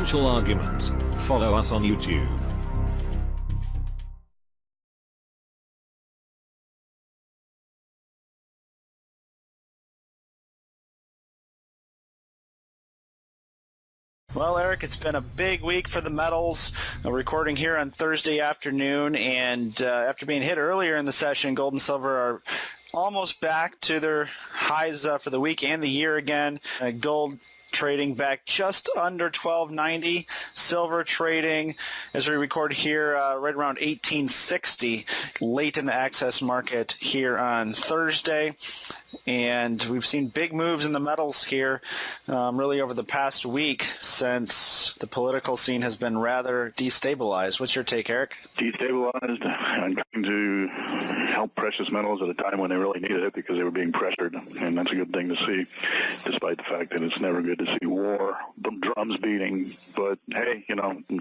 financial argument. Follow us on YouTube. Well, Eric, it's been a big week for the metals. Recording here on Thursday afternoon, and after being hit earlier in the session, gold and silver are almost back to their highs for the week and the year again. Gold trading back just under 1290, silver trading as we record here right around 1860 late in the access market here on Thursday. And we've seen big moves in the metals here really over the past week since the political scene has been rather destabilized. What's your take, Eric? Destabilized and trying to help precious metals at a time when they really needed it because they were being pressured, and that's a good thing to see, despite the fact that it's never good to see war, drums beating. But hey,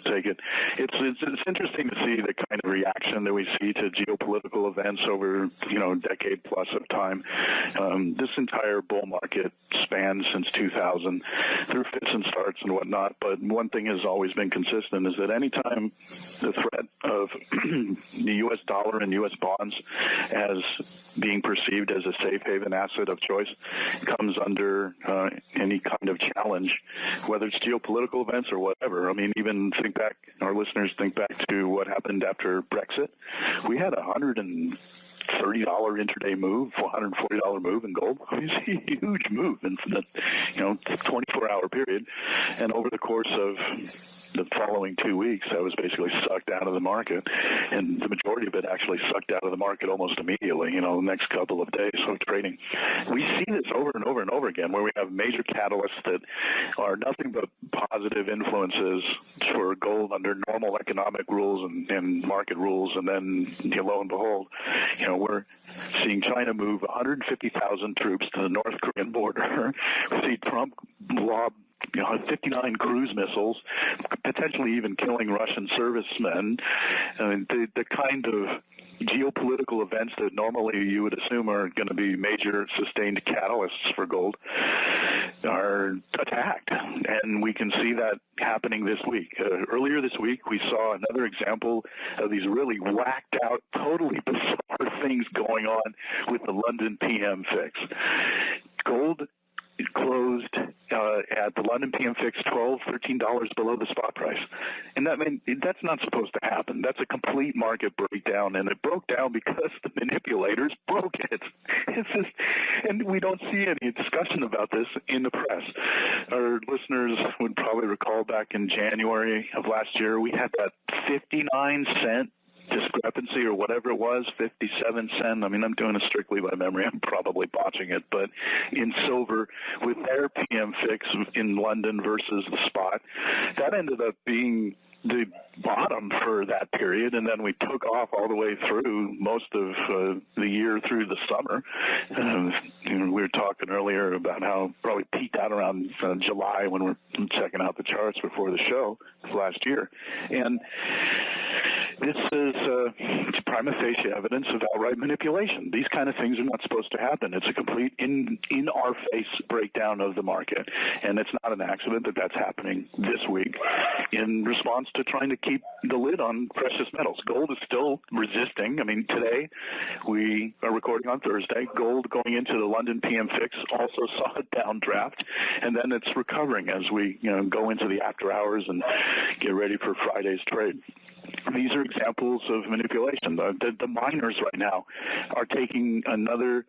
take it. It's interesting to see the kind of reaction that we see to geopolitical events over a decade plus of time. This entire bull market spans since 2000 through fits and starts and whatnot, but one thing has always been consistent is that anytime the threat of the U.S. dollar and U.S. bonds as being perceived as a safe haven asset of choice comes under any kind of challenge, whether it's geopolitical events or whatever. I mean, even our listeners think back to what happened after Brexit. We had $130 intraday move, $140 move in gold. I mean, it's a huge move in the 24-hour period, and over the course of the following 2 weeks, that was basically sucked out of the market, and the majority of it actually sucked out of the market almost immediately, the next couple of days of trading. We see this over and over and over again, where we have major catalysts that are nothing but positive influences for gold under normal economic rules and market rules, and then, lo and behold, we're seeing China move 150,000 troops to the North Korean border. We see Trump lob 59 cruise missiles, potentially even killing Russian servicemen. I mean, the kind of geopolitical events that normally you would assume are going to be major sustained catalysts for gold are attacked, and we can see that happening this week. Earlier this week, we saw another example of these really whacked out, totally bizarre things going on with the London PM fix. Gold closed at the London PM fix $13 below the spot price. And that's not supposed to happen. That's a complete market breakdown, and it broke down because the manipulators broke it. And we don't see any discussion about this in the press. Our listeners would probably recall back in January of last year, we had that 59-cent discrepancy or whatever it was, 57 cent. I mean, I'm doing this strictly by memory. I'm probably botching it, but in silver with their PM fix in London versus the spot, that ended up being the bottom for that period, and then we took off all the way through most of the year through the summer. We were talking earlier about how it probably peaked out around July when we're checking out the charts before the show last year. And this is prima facie evidence of outright manipulation. These kind of things are not supposed to happen. It's a complete in-our-face breakdown of the market, and it's not an accident that that's happening this week in response to trying to keep the lid on precious metals. Gold is still resisting. I mean, today we are recording on Thursday. Gold going into the London PM fix also saw a downdraft, and then it's recovering as we go into the after hours and get ready for Friday's trade. These are examples of manipulation. The miners right now are taking another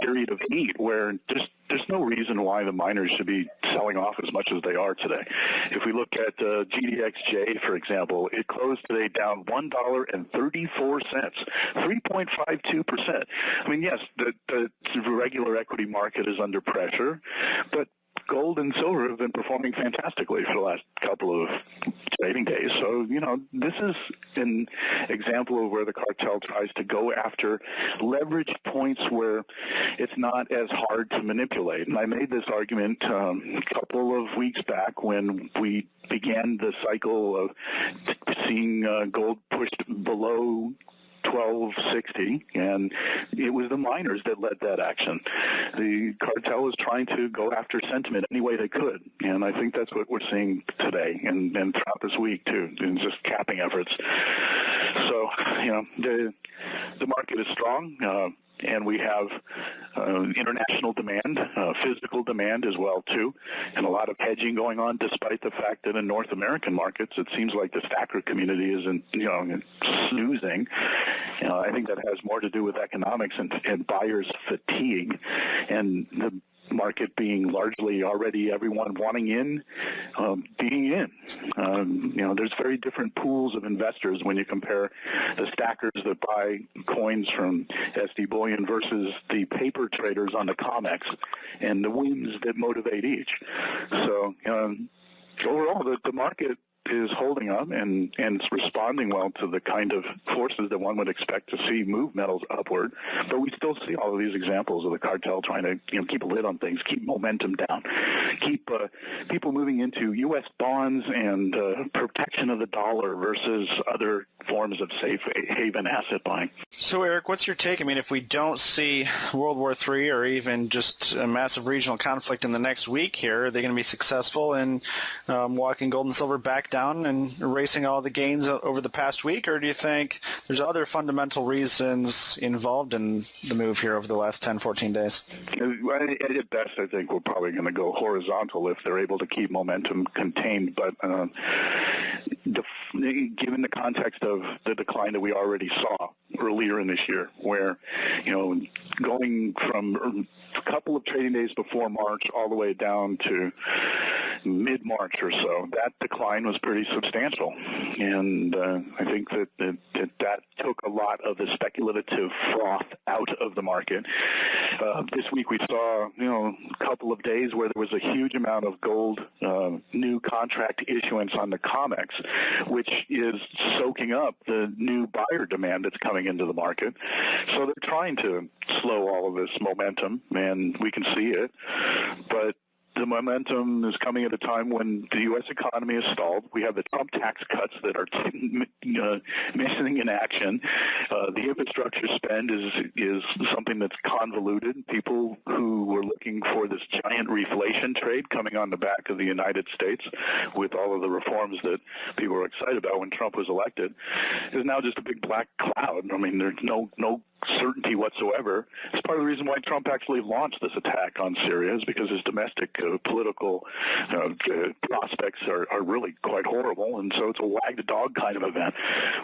period of heat where there's no reason why the miners should be selling off as much as they are today. If we look at GDXJ, for example, it closed today down $1.34, 3.52%. I mean, yes, the regular equity market is under pressure, but gold and silver have been performing fantastically for the last couple of trading days. So, this is an example of where the cartel tries to go after leverage points where it's not as hard to manipulate. And I made this argument a couple of weeks back when we began the cycle of seeing gold pushed below 1260, and it was the miners that led that action. The cartel was trying to go after sentiment any way they could, and I think that's what we're seeing today and throughout this week too, in just capping efforts. So, the market is strong. And we have international demand, physical demand as well, too, and a lot of hedging going on, despite the fact that in North American markets, it seems like the stacker community isn't, snoozing. I think that has more to do with economics and buyers' fatigue and the market being largely already everyone wanting in, being in. There's very different pools of investors when you compare the stackers that buy coins from SD Bullion versus the paper traders on the COMEX and the whims that motivate each. So overall, the market is holding up and it's responding well to the kind of forces that one would expect to see move metals upward. But we still see all of these examples of the cartel trying to keep a lid on things, keep momentum down, keep people moving into U.S. bonds and protection of the dollar versus other forms of safe haven asset buying. So, Eric, what's your take? I mean, if we don't see World War III or even just a massive regional conflict in the next week here, are they going to be successful in walking gold and silver back down and erasing all the gains over the past week? Or do you think there's other fundamental reasons involved in the move here over the last 10, 14 days? At best, I think we're probably going to go horizontal if they're able to keep momentum contained. But given the context of the decline that we already saw earlier in this year, where, going from a couple of trading days before March all the way down to mid-March or so, that decline was pretty substantial. And I think that took a lot of the speculative froth out of the market. This week we saw, a couple of days where there was a huge amount of gold new contract issuance on the COMEX, which is soaking up the new buyer demand that's coming into the market. So they're trying to slow all of this momentum, and we can see it. But the momentum is coming at a time when the U.S. economy is stalled. We have the Trump tax cuts that are missing in action. The infrastructure spend is something that's convoluted. People who were looking for this giant reflation trade coming on the back of the United States with all of the reforms that people were excited about when Trump was elected is now just a big black cloud. I mean, there's no certainty whatsoever. It's part of the reason why Trump actually launched this attack on Syria, is because his domestic political prospects are really quite horrible, and so it's a wag the dog kind of event.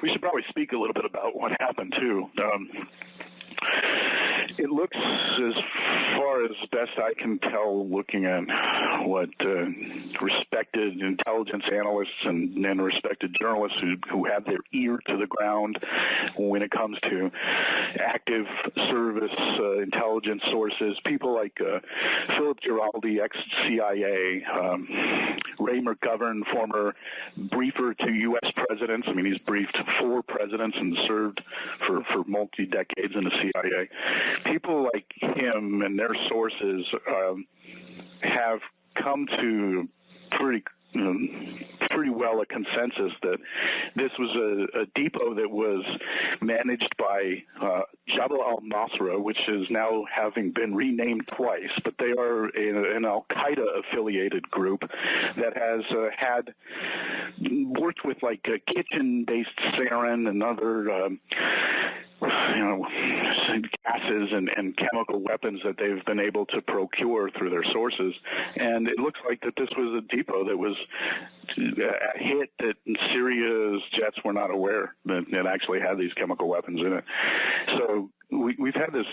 We should probably speak a little bit about what happened, too. It looks, as far as best I can tell, looking at what respected intelligence analysts and respected journalists who have their ear to the ground when it comes to active service intelligence sources, people like Philip Giraldi, ex-CIA, Ray McGovern, former briefer to U.S. presidents. I mean, he's briefed 4 presidents and served for multi-decades in the CIA. People like him and their sources have come to pretty well a consensus that this was a depot that was managed by Jabal al-Nusra, which is now having been renamed twice, but they are an al-Qaeda affiliated group that has worked with like kitchen-based sarin and other gases and chemical weapons that they've been able to procure through their sources. And it looks like that this was a depot that was a hit that Syria's jets were not aware that it actually had these chemical weapons in it. So we've had this,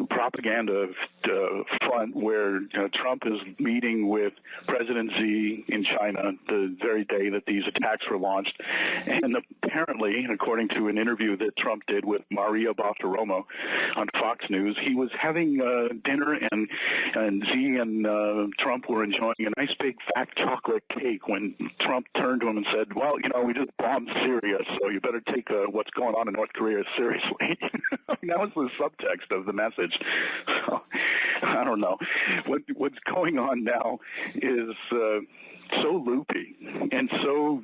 propaganda front where Trump is meeting with President Xi in China the very day that these attacks were launched. And apparently, according to an interview that Trump did with Maria Bartiromo on Fox News, he was having dinner and Xi and Trump were enjoying a nice big fat chocolate cake when Trump turned to him and said, well, we just bombed Syria, so you better take what's going on in North Korea seriously. That was the subtext of the message. So, I don't know. What's going on now is so loopy and so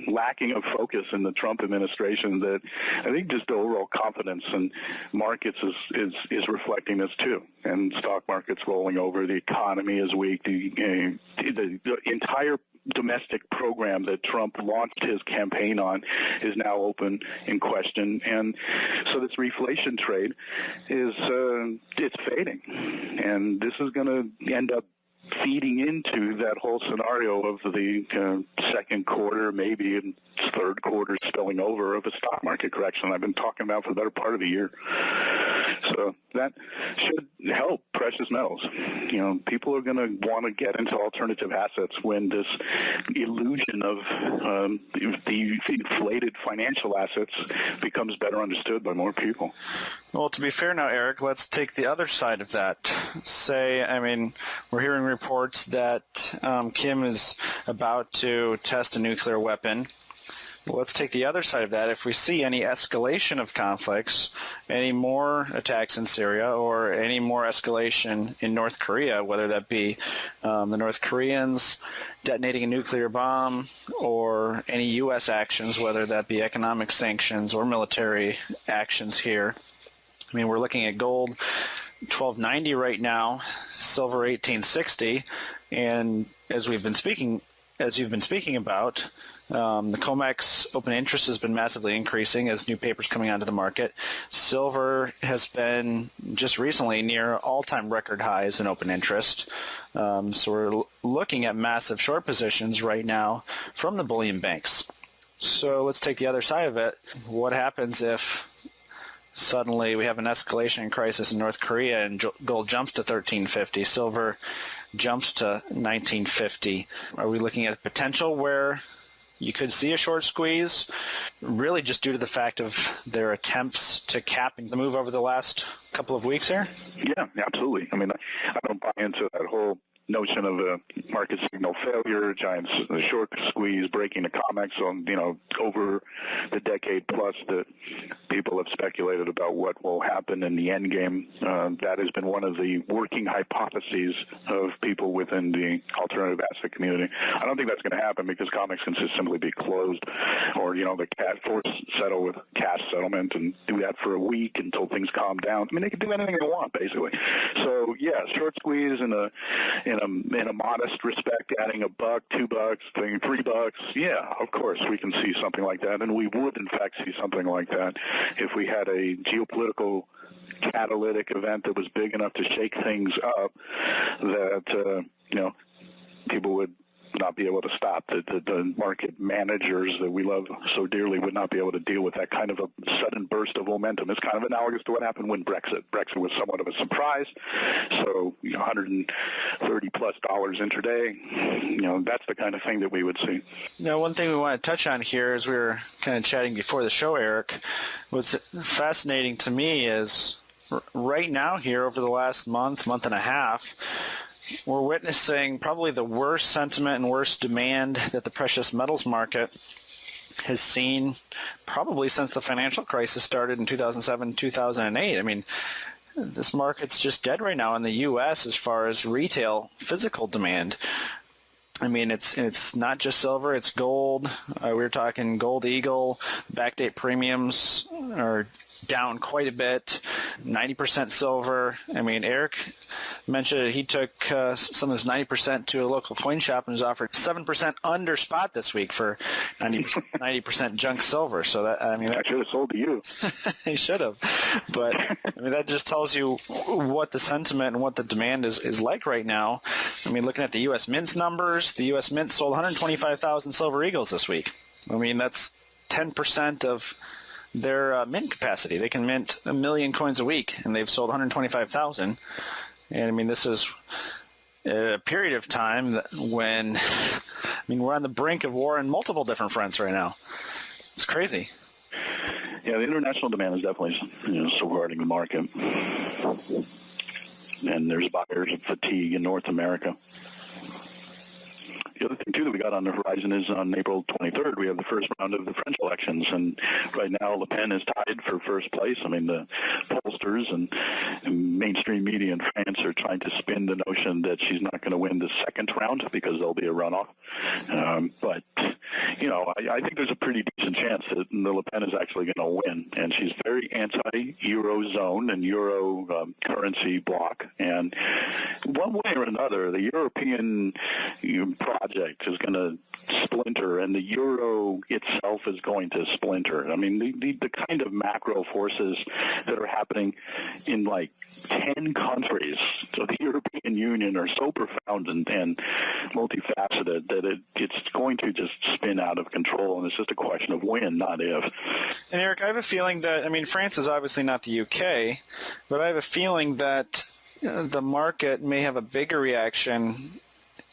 lacking of focus in the Trump administration that I think just the overall confidence in markets is reflecting this too. And stock markets rolling over, the economy is weak, the entire domestic program that Trump launched his campaign on is now open in question, and so this reflation trade is it's fading, and this is going to end up feeding into that whole scenario of the second quarter, maybe in third quarter spilling over of a stock market correction I've been talking about for the better part of a year. So that should help precious metals. People are going to want to get into alternative assets when this illusion of the inflated financial assets becomes better understood by more people. Well, to be fair now, Eric, let's take the other side of that. We're hearing reports that Kim is about to test a nuclear weapon. Well, let's take the other side of that. If we see any escalation of conflicts, any more attacks in Syria, or any more escalation in North Korea, whether that be the North Koreans detonating a nuclear bomb, or any U.S. actions, whether that be economic sanctions or military actions here. We're looking at gold $12.90 right now, silver $18.60, and as you've been speaking about, the COMEX open interest has been massively increasing as new papers coming onto the market. Silver has been just recently near all-time record highs in open interest. So we're looking at massive short positions right now from the bullion banks. So let's take the other side of it. What happens if suddenly we have an escalation crisis in North Korea and gold jumps to $13.50, silver jumps to $19.50? Are we looking at potential where you could see a short squeeze, really just due to the fact of their attempts to cap the move over the last couple of weeks here? Yeah, absolutely. I don't buy into that whole notion of a market signal failure, giant short squeeze, breaking the COMEX on, over the decade plus that people have speculated about what will happen in the end game. That has been one of the working hypotheses of people within the alternative asset community. I don't think that's going to happen because COMEX can just simply be closed, or, the force settle with cash settlement and do that for a week until things calm down. They can do anything they want, basically. So, yeah, short squeeze in a modest respect, adding $1, $2, $3, yeah, of course we can see something like that, and we would in fact see something like that if we had a geopolitical catalytic event that was big enough to shake things up that people would not be able to stop. The market managers that we love so dearly would not be able to deal with that kind of a sudden burst of momentum. It's kind of analogous to what happened when Brexit was somewhat of a surprise. So $130+ intraday, that's the kind of thing that we would see. Now, one thing we want to touch on here, as we were kind of chatting before the show, Eric, what's fascinating to me is right now here over the last month and a half, we're witnessing probably the worst sentiment and worst demand that the precious metals market has seen probably since the financial crisis started in 2007, 2008. This market's just dead right now in the U.S. as far as retail physical demand. It's not just silver, it's gold. We were talking Gold Eagle, backdate premiums are down quite a bit, 90% silver. Eric mentioned that he took some of his 90% to a local coin shop and was offered 7% under spot this week for 90% junk silver. So that I should have sold to you. He should have. But that just tells you what the sentiment and what the demand is like right now. Looking at the U.S. Mint's numbers, the U.S. Mint sold 125,000 Silver Eagles this week. That's 10% of their mint capacity. They can mint 1 million coins a week, and they've sold 125,000. And this is a period of time when we're on the brink of war on multiple different fronts right now. It's crazy. Yeah, the international demand is definitely supporting the market, and there's buyers of fatigue in North America. The other thing, too, that we got on the horizon is on April 23rd, we have the first round of the French elections, and right now Le Pen is tied for first place. I mean, the pollsters and mainstream media in France are trying to spin the notion that she's not going to win the second round because there'll be a runoff. But, you know, I think there's a pretty decent chance that Le Pen is actually going to win, and she's very anti-Eurozone and Euro currency bloc, and one way or another, the European project is going to splinter, and the euro itself is going to splinter. I mean, the kind of macro forces that are happening in like 10 countries of the European Union are so profound and multifaceted that it's going to just spin out of control, and it's just a question of when, not if. And Eric, I have a feeling that, I mean, France is obviously not the UK, but I have a feeling that the market may have a bigger reaction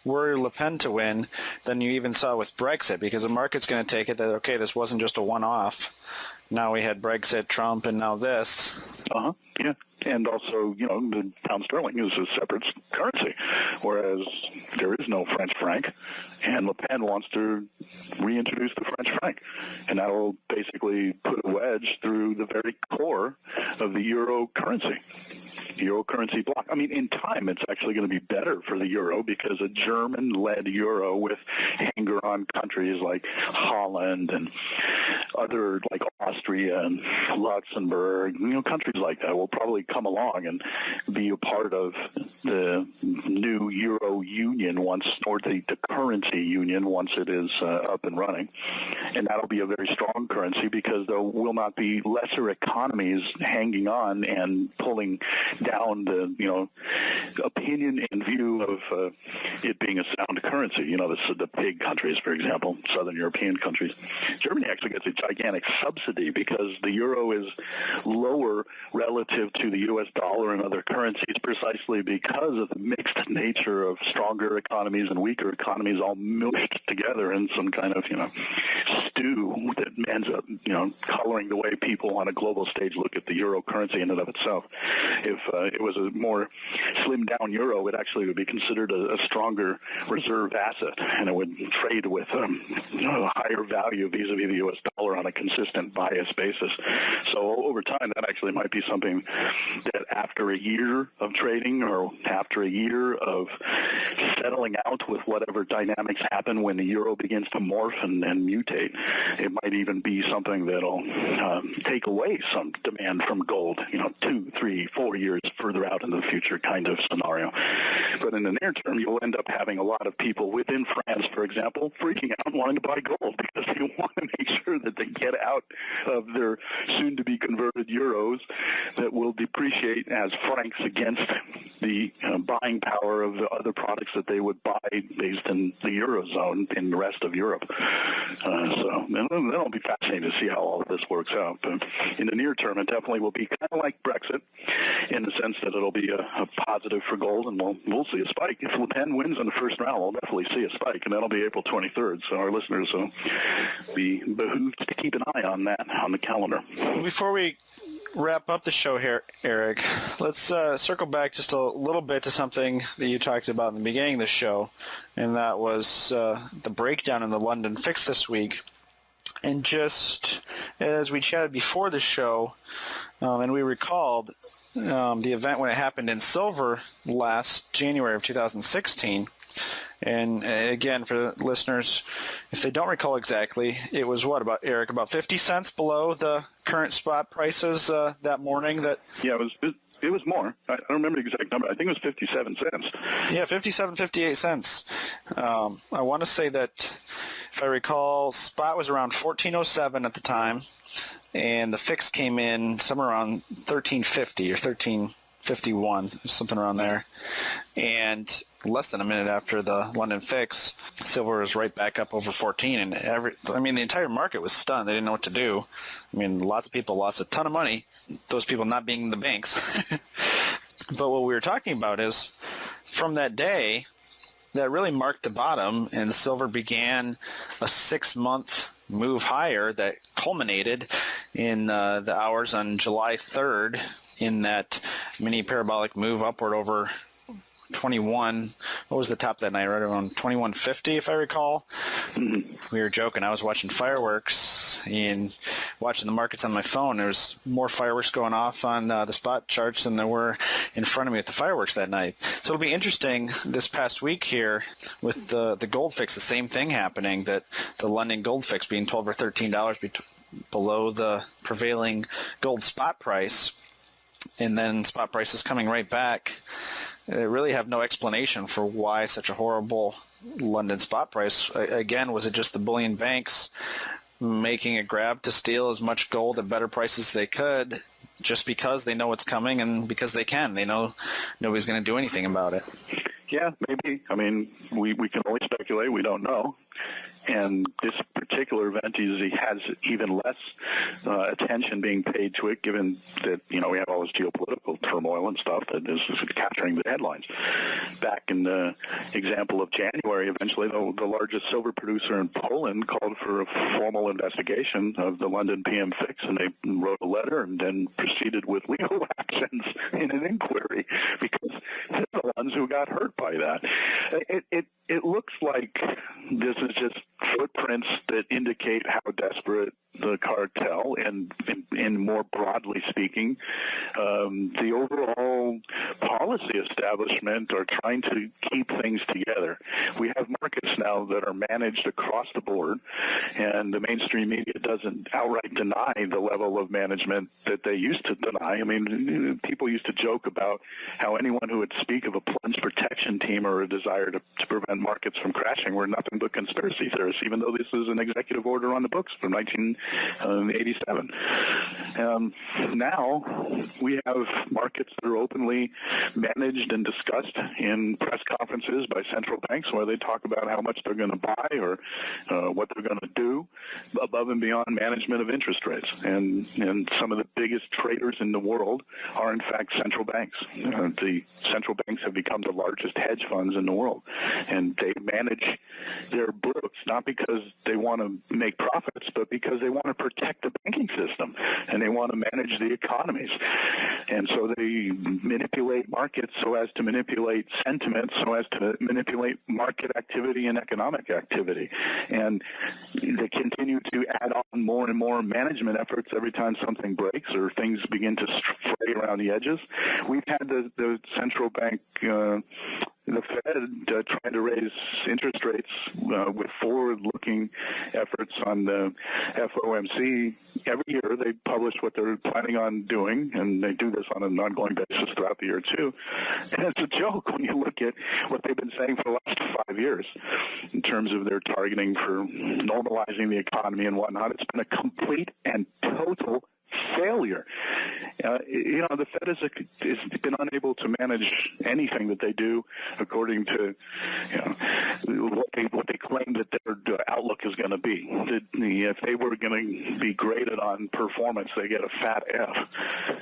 were Le Pen to win than you even saw with Brexit, because the market's going to take it that, okay, this wasn't just a one-off. Now we had Brexit, Trump, and now this. Yeah. And also, you know, the pound sterling is a separate currency, whereas there is no French franc, and Le Pen wants to reintroduce the French franc. And that will basically put a wedge through the very core of the euro currency. Euro currency bloc. I mean, in time, it's actually going to be better for the euro because a German-led euro with hanger-on countries like Holland and other like Austria and Luxembourg, you know, countries like that will probably come along and be a part of the new euro union once, or the currency union once it is up and running. And that'll be a very strong currency because there will not be lesser economies hanging on and pulling down the, you know, opinion and view of it being a sound currency. You know, the big countries, for example, Southern European countries. Germany actually gets a gigantic subsidy because the euro is lower relative to the U.S. dollar and other currencies precisely because of the mixed nature of stronger economies and weaker economies all mushed together in some kind of, you know, stew that ends up, you know, coloring the way people on a global stage look at the euro currency in and of itself. If it was a more slimmed down euro, it actually would be considered a stronger reserve asset, and it would trade with a higher value vis-a-vis the U.S. dollar on a consistent bias basis. So over time, that actually might be something that after a year of trading or after a year of settling out with whatever dynamics happen when the euro begins to morph and mutate, it might even be something that'll take away some demand from gold, you know, 2, 3, 4 years further out into the future kind of scenario. But in the near term, you'll end up having a lot of people within France, for example, freaking out and wanting to buy gold because they want to make sure that they get out of their soon-to-be converted euros that will depreciate as francs against the buying power of the other products that they would buy based in the Eurozone in the rest of Europe. So that'll be fascinating to see how all of this works out. But in the near term, it definitely will be kind of like Brexit in the sense that it'll be a positive for gold, and we'll see a spike. If Le Pen wins in the first round, we'll definitely see a spike, and that'll be April 23rd. So our listeners will be behooved to keep an eye on that on the calendar. Before we wrap up the show here, Eric, let's circle back just a little bit to something that you talked about in the beginning of the show, and that was the breakdown in the London Fix this week. And just as we chatted before the show, and we recalled the event when it happened in silver last January of 2016. And again, for listeners, if they don't recall exactly, it was what, about, Eric, about 50 cents below the current spot prices that morning? Yeah, it was more. I don't remember the exact number. I think it was 57 cents. Yeah, 58 cents. I want to say that, if I recall, spot was around 14.07 at the time, and the fix came in somewhere around 13.50 or 13.51, something around there. And less than a minute after the London Fix, silver was right back up over 14, and the entire market was stunned. They didn't know what to do. I mean, lots of people lost a ton of money, those people not being the banks. But what we were talking about is, from that day, that really marked the bottom, and silver began a 6-month move higher that culminated in the hours on July 3rd in that mini parabolic move upward over 21. What was the top that night? Right around 21.50, if I recall. We were joking. I was watching fireworks and watching the markets on my phone. There was more fireworks going off on the spot charts than there were in front of me at the fireworks that night. So it'll be interesting this past week here with the gold fix. The same thing happening, that the London gold fix being $12 or $13 below the prevailing gold spot price, and then spot prices coming right back. They really have no explanation for why such a horrible London spot price. Again, was it just the bullion banks making a grab to steal as much gold at better prices as they could just because they know it's coming and because they can? They know nobody's going to do anything about it. Yeah, maybe. I mean, we can only speculate. We don't know. And this particular event has even less attention being paid to it, given that, we have all this geopolitical turmoil and stuff that is capturing the headlines. Back in the example of January, eventually the largest silver producer in Poland called for a formal investigation of the London PM fix, and they wrote a letter and then proceeded with legal actions in an inquiry because they're the ones who got hurt by that. It looks like this is just footprints that indicate how desperate the cartel and more broadly speaking, the overall policy establishment are trying to keep things together. We have markets now that are managed across the board, and the mainstream media doesn't outright deny the level of management that they used to deny. I mean, people used to joke about how anyone who would speak of a plunge protection team or a desire to prevent markets from crashing were nothing but conspiracy theorists, even though this is an executive order on the books from 1987. Now we have markets that are openly managed and discussed in press conferences by central banks where they talk about how much they're going to buy or what they're going to do above and beyond management of interest rates. And some of the biggest traders in the world are in fact central banks. The central banks have become the largest hedge funds in the world, and they manage their books not because they want to make profits, but because they want to protect the banking system and they want to manage the economies. And so they manipulate markets so as to manipulate sentiment, so as to manipulate market activity and economic activity. And they continue to add on more and more management efforts every time something breaks or things begin to fray around the edges. We've had the central bank, the Fed, trying to raise interest rates with forward-looking efforts on the FOMC. Every year they publish what they're planning on doing, and they do this on an ongoing basis throughout the year too. And it's a joke when you look at what they've been saying for the last 5 years in terms of their targeting for normalizing the economy and whatnot. It's been a complete and total failure. The Fed has been unable to manage anything that they do according to what they claim that their outlook is going to be. If they were going to be graded on performance, they get a fat F.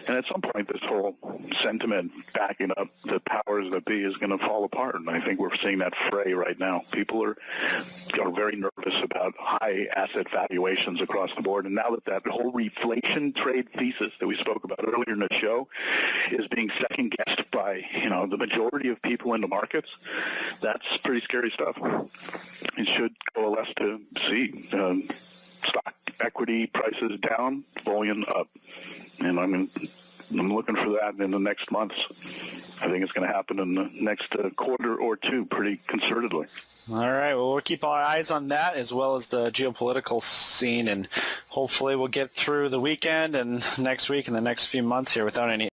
And at some point, this whole sentiment backing up the powers that be is going to fall apart. And I think we're seeing that fray right now. People are very nervous about high asset valuations across the board. And now that whole reflation trade thesis that we spoke about earlier in the show is being second-guessed by, the majority of people in the markets, that's pretty scary stuff. It should coalesce to see stock equity prices down, bullion up. And I'm looking for that in the next months. I think it's going to happen in the next quarter or two pretty concertedly. All right. Well, we'll keep our eyes on that as well as the geopolitical scene, and hopefully we'll get through the weekend and next week and the next few months here without any